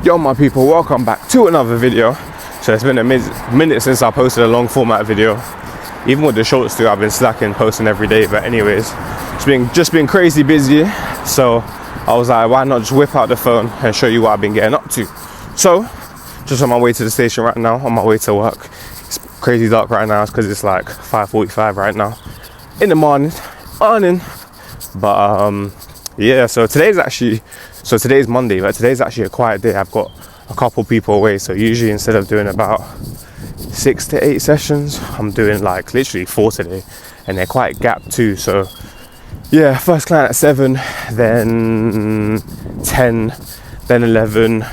Yo my people, welcome back to another video. So it's been a minute since I posted a long format video. Even with the shorts too, I've been slacking, posting every day. But anyways, it's just been crazy busy. So I was like, why not just whip out the phone and show you what I've been getting up to. So just on my way to the station right now, on my way to work. It's crazy dark right now because it's like 5:45 right now in the morning. But yeah, so today's Monday, but today's actually a quiet day. I've got a couple people away, so usually instead of doing about 6 to 8 sessions, I'm doing like literally 4 today, and they're quite gapped too. So yeah, first client at 7, then 10, then 11,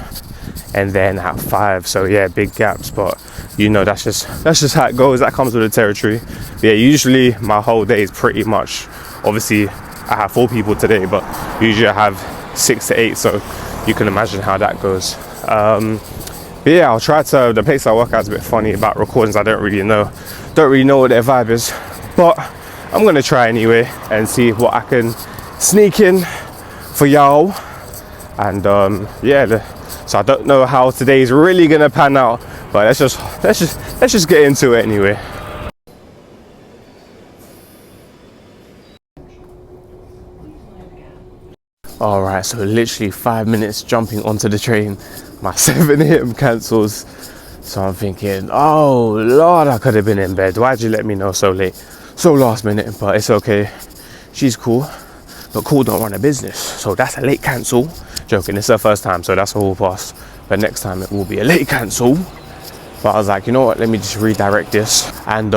and then at 5. So yeah, big gaps, but you know, that's just how it goes. That comes with the territory. Yeah, usually my whole day is pretty much, obviously I have 4 people today, but usually I have 6 to 8, so you can imagine how that goes. But yeah, I'll try to, the place I work at is a bit funny about recordings. I don't really know what their vibe is, but I'm gonna try anyway and see what I can sneak in for y'all. And yeah, so I don't know how today's really gonna pan out, but let's just get into it anyway. All right, so literally 5 minutes jumping onto the train. My 7 a.m. cancels. So I'm thinking, oh Lord, I could have been in bed. Why'd you let me know so late? So last minute, but it's okay. She's cool, but cool don't run a business. So that's a late cancel. Joking, it's her first time, so that's a whole pass. But next time it will be a late cancel. But I was like, you know what, let me just redirect this. And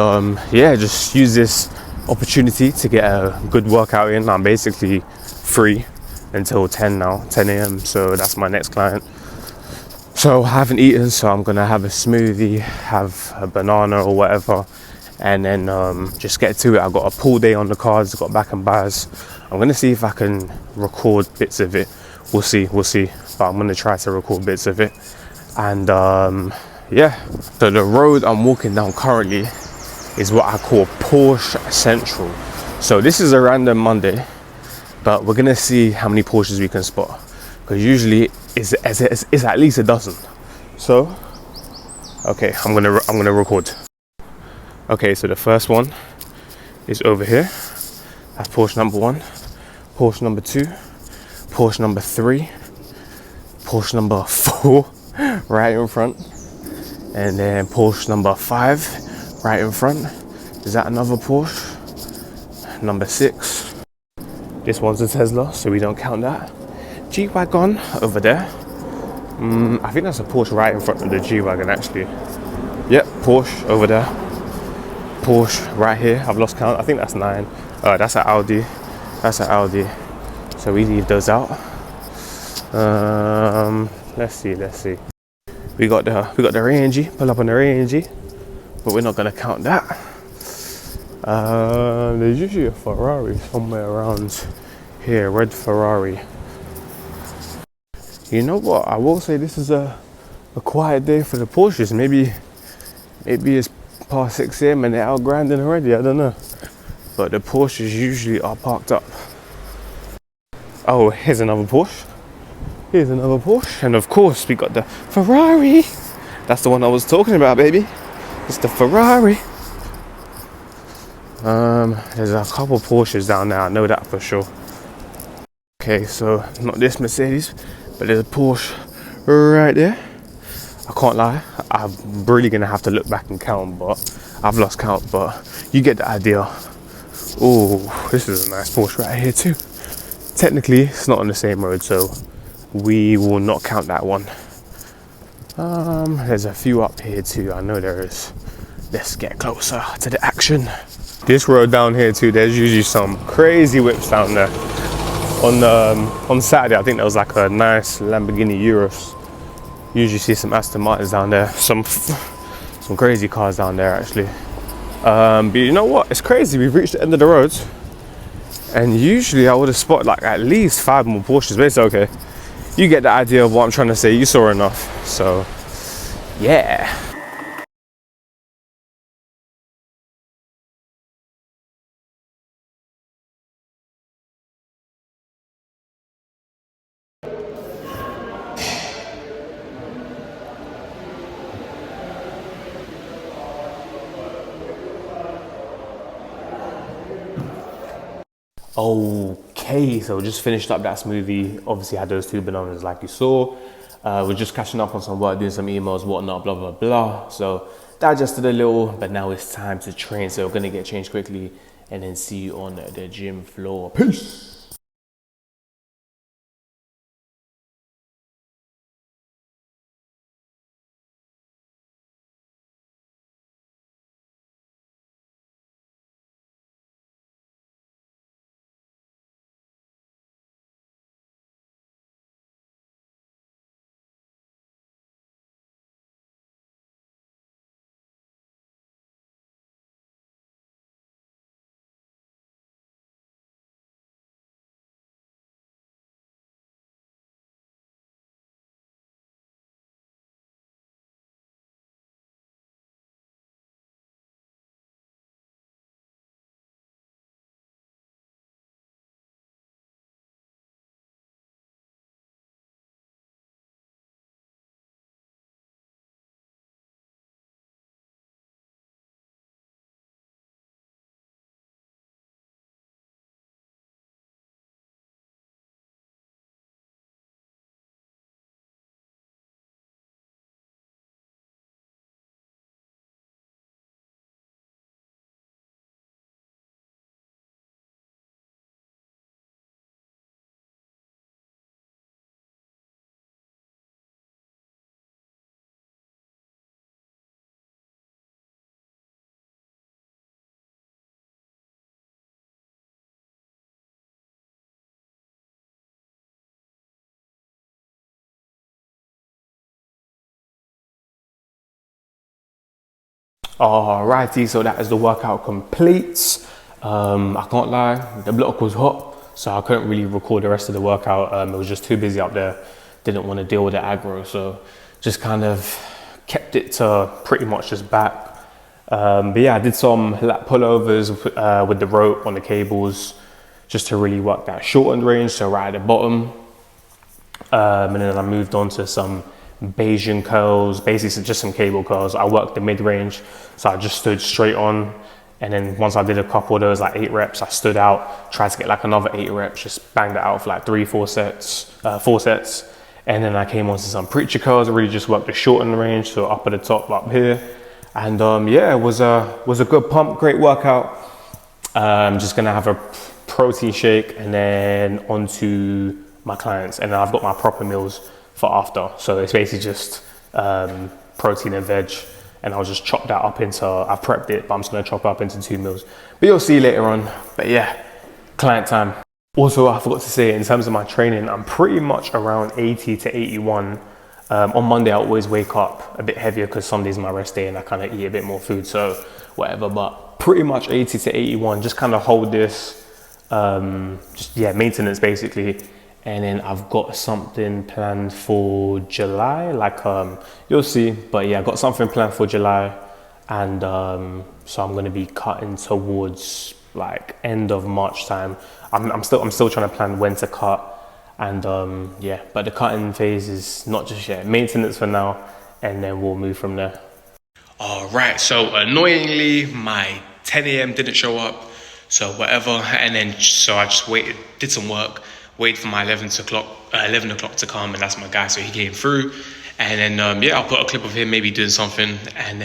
yeah, just use this opportunity to get a good workout in. I'm basically free until 10 a.m. So that's my next client. So I haven't eaten, so I'm gonna have a smoothie, have a banana or whatever, and then just get to it. I've got a pool day on the cards, got back and bars. I'm gonna see if I can record bits of it. We'll see, but I'm gonna try to record bits of it. And yeah, so the road I'm walking down currently is what I call Porsche Central. So this is a random Monday, but we're gonna see how many Porsches we can spot, because usually it's at least a dozen. So okay, I'm gonna record. Okay, so the first one is over here. That's Porsche number 1, Porsche number 2, Porsche number 3, Porsche number 4 right in front, and then Porsche number 5 right in front. Is that another Porsche? Number 6. This one's a Tesla, so we don't count that. G-Wagon over there. I think that's a Porsche right in front of the G-Wagon actually. Yep, Porsche over there. Porsche right here, I've lost count. I think that's 9. That's an Audi. That's an Audi. So we leave those out. Let's see. We got the Range. Pull up on the Range, but we're not gonna count that. There's usually a Ferrari somewhere around here, red Ferrari. You know what? I will say this is a quiet day for the Porsches. Maybe it's past 6 a.m. and they're out grinding already. I don't know. But the Porsches usually are parked up. Oh, here's another Porsche. And of course we got the Ferrari. That's the one I was talking about, baby. It's the Ferrari. There's a couple Porsches down there, I know that for sure. Okay, so not this Mercedes, but there's a Porsche right there. I can't lie, I'm really gonna have to look back and count, but I've lost count, but you get the idea. Oh, this is a nice Porsche right here too. Technically, it's not on the same road, so we will not count that one. There's a few up here too, I know there is. Let's get closer to the action. This road down here too, there's usually some crazy whips down there. On Saturday, I think there was like a nice Lamborghini Urus. Usually see some Aston Martins down there, some crazy cars down there actually. But you know what? It's crazy. We've reached the end of the road, and usually I would have spotted like at least 5 more Porsches. But it's okay. You get the idea of what I'm trying to say. You saw enough. So yeah. Okay, so just finished up that smoothie. Obviously had those 2 bananas like you saw. We're just catching up on some work, doing some emails, whatnot, blah, blah, blah. So digested a little, but now it's time to train. So we're gonna get changed quickly and then see you on the gym floor. Peace. Alrighty, so that is the workout complete. I can't lie, the block was hot, so I couldn't really record the rest of the workout. It was just too busy up there. Didn't want to deal with the aggro, so just kind of kept it to pretty much just back. But yeah, I did some lat pullovers with the rope on the cables, just to really work that shortened range, so right at the bottom. And then I moved on to some Bayesian curls, basically just some cable curls. I worked the mid-range, so I just stood straight on. And then once I did a couple of those, like 8 reps, I stood out, tried to get like another 8 reps, just banged it out for like 4 sets. And then I came on to some preacher curls, really just worked the shortened range, so up at the top, up here. And yeah, it was a good pump, great workout. I'm just gonna have a protein shake and then onto my clients, and then I've got my proper meals for after. So it's basically just protein and veg, and I'll just chop that up into, I've prepped it, but I'm just gonna chop it up into 2 meals. But you'll see later on. But yeah, client time. Also, I forgot to say, in terms of my training, I'm pretty much around 80 to 81. On Monday, I always wake up a bit heavier because Sunday's my rest day and I kind of eat a bit more food, so whatever. But pretty much 80 to 81, just kind of hold this, just yeah, maintenance basically. And then I've got something planned for July, like you'll see. But yeah, I got something planned for July, and so I'm gonna be cutting towards like end of March time. I'm still trying to plan when to cut, and yeah, but the cutting phase is not just yet, maintenance for now, and then we'll move from there. All right, so annoyingly my 10 a.m. didn't show up, so whatever. And then so I just waited, did some work, waited for my 11 o'clock to come, and that's my guy, so he came through. And then yeah, I'll put a clip of him maybe doing something, and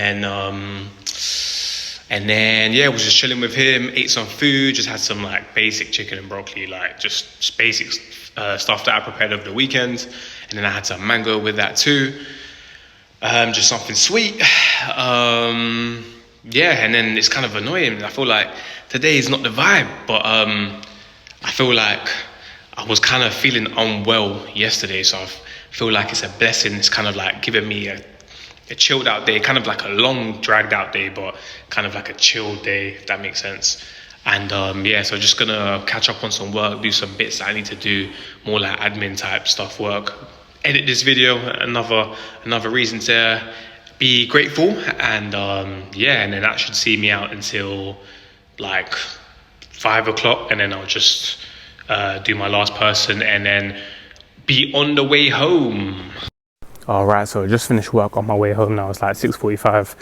then yeah, was just chilling with him, ate some food, just had some like basic chicken and broccoli, like just basic stuff that I prepared over the weekend. And then I had some mango with that too, just something sweet. Yeah, and then it's kind of annoying. I feel like today is not the vibe, but I feel like I was kind of feeling unwell yesterday, so I feel like it's a blessing. It's kind of like giving me a chilled out day, kind of like a long dragged out day, but kind of like a chill day, if that makes sense. And yeah, so just gonna catch up on some work, do some bits that I need to do, more like admin type stuff work, edit this video, another reason to be grateful. And yeah, and then that should see me out until like 5 o'clock, and then I'll just do my last person and then be on the way home. All right, so I just finished work on my way home now. It's like 6:45.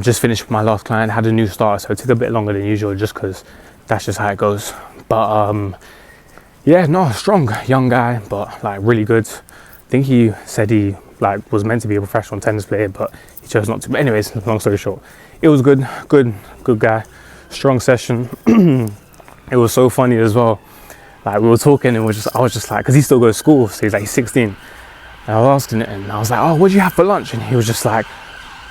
Just finished with my last client, had a new starter, so it took a bit longer than usual just because that's just how it goes. But yeah, no, strong young guy, but like really good. I think he said he like was meant to be a professional tennis player, but he chose not to. But anyways, long story short, it was good guy, strong session. It was so funny as well. Like we were talking, and I was just like, because he still goes to school, so he's like 16. And I was asking it, and I was like, oh, what do you have for lunch? And he was just like,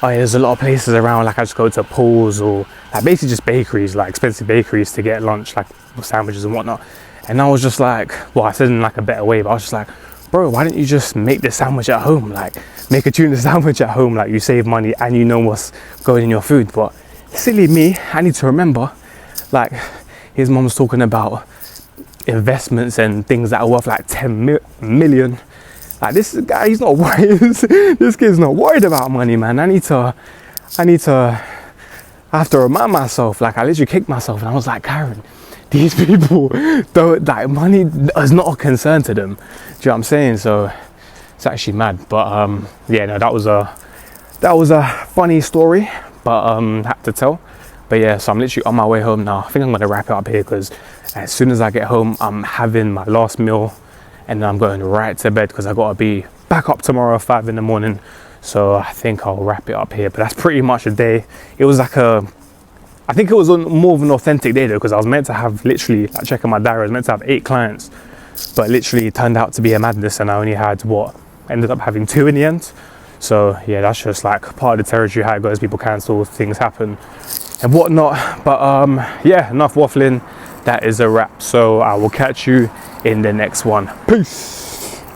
oh yeah, there's a lot of places around, like I just go to Paul's or like basically just bakeries, like expensive bakeries to get lunch, like sandwiches and whatnot. And I was just like, well, I said in like a better way, but I was just like, bro, why don't you just make the sandwich at home? Like make a tuna sandwich at home, like you save money and you know what's going in your food. But silly me, I need to remember, like his mom was talking about investments and things that are worth like 10 million. Like this guy, he's not worried. This kid's not worried about money, man. I have to remind myself, like I literally kicked myself and I was like, Karen, these people don't, like money is not a concern to them. Do you know what I'm saying? So it's actually mad. But yeah, no, that was a funny story, but had to tell. But yeah, so I'm literally on my way home now. I think I'm gonna wrap it up here because as soon as I get home, I'm having my last meal and then I'm going right to bed because I gotta be back up tomorrow at 5 in the morning. So I think I'll wrap it up here. But that's pretty much a day. It was like I think it was more of an authentic day though, because I was meant to have literally, like checking my diary, I was meant to have 8 clients, but literally it turned out to be a madness and I only had ended up having 2 in the end. So yeah, that's just like part of the territory, how it goes. People cancel, things happen and whatnot. But yeah, enough waffling. That is a wrap. So I will catch you in the next one. Peace.